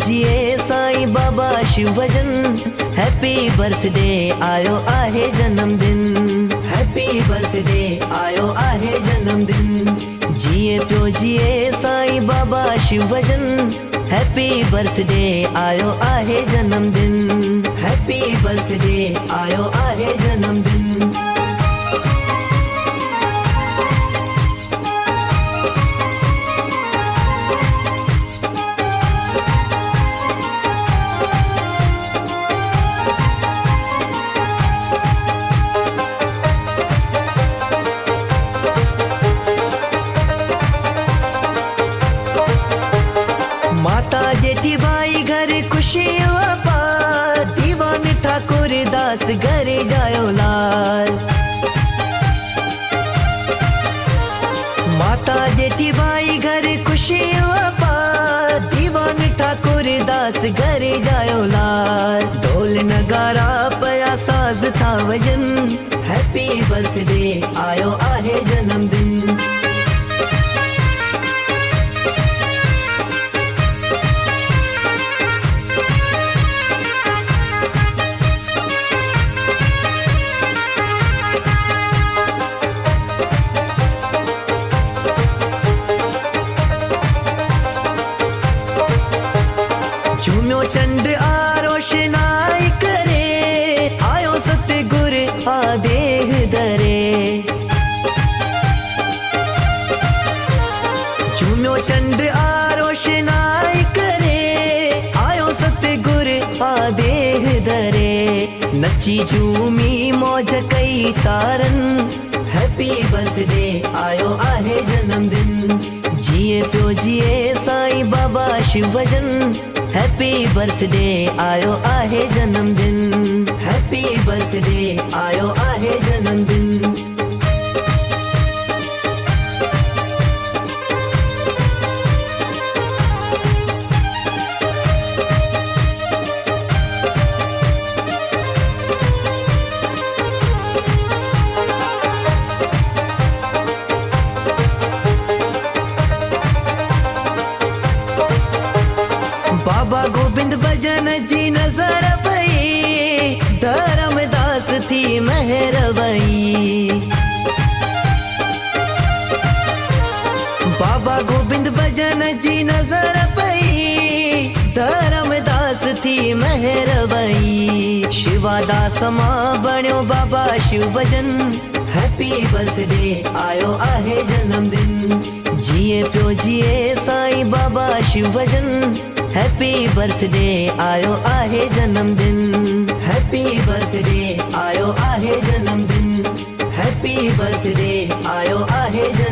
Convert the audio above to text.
जिए साईं बाबा शिव भजन। Happy birthday आयो आहे जन्मदिन, हैप्पी बर्थडे आयो आहे जन्मदिन। जिए पियो जिए साईं बाबा शिव भजन। हैप्पी बर्थडे आयो आहे जन्मदिन, हैप्पी बर्थडे आयो आहे जन्मदिन। माता जेठी बाई घर खुशी अपार, दीवान ठाकुर दास घरे जायो लाल। माता जेठी बाई घर खुशी अपार, दीवान ठाकुर दास घरे जायो लाल। ढोल नगारा पया साज था वजन, हैप्पी बर्थडे आयो आहे जन्मदिन। झूम्यो चंड आरोशनाई करे, आयो सतगुर आदेह दरे। झूम्यो चंड आरोशनाई करे, आयो सतगुर आदेह दरे। नची झूमी मौज कई तारन, हैप्पी बर्थडे आयो आहे जन्मदिन। जिए पियो जिए साईं बाबा शिव भजन। हैप्पी बर्थडे आयो आहे जन्मदिन, हैप्पी बर्थडे आयो आहे जन्मदिन। बाबा गोविंद भजन जी नजर पई, धर्मदास थी मेहर भई। बाबा गोविंद भजन जी नजर पई, धर्मदास थी मेहर भई। शिवादास मां बण्यो बाबा शिव भजन। हैप्पी बर्थडे आयो आहे जन्मदिन। जिए पियो जिए साईं बाबा शिव भजन। हैप्पी बर्थडे आयो आहे जन्मदिन, हैप्पी बर्थडे आयो आहे जन्मदिन, हैप्पी बर्थडे आयो आहे जन्मदिन।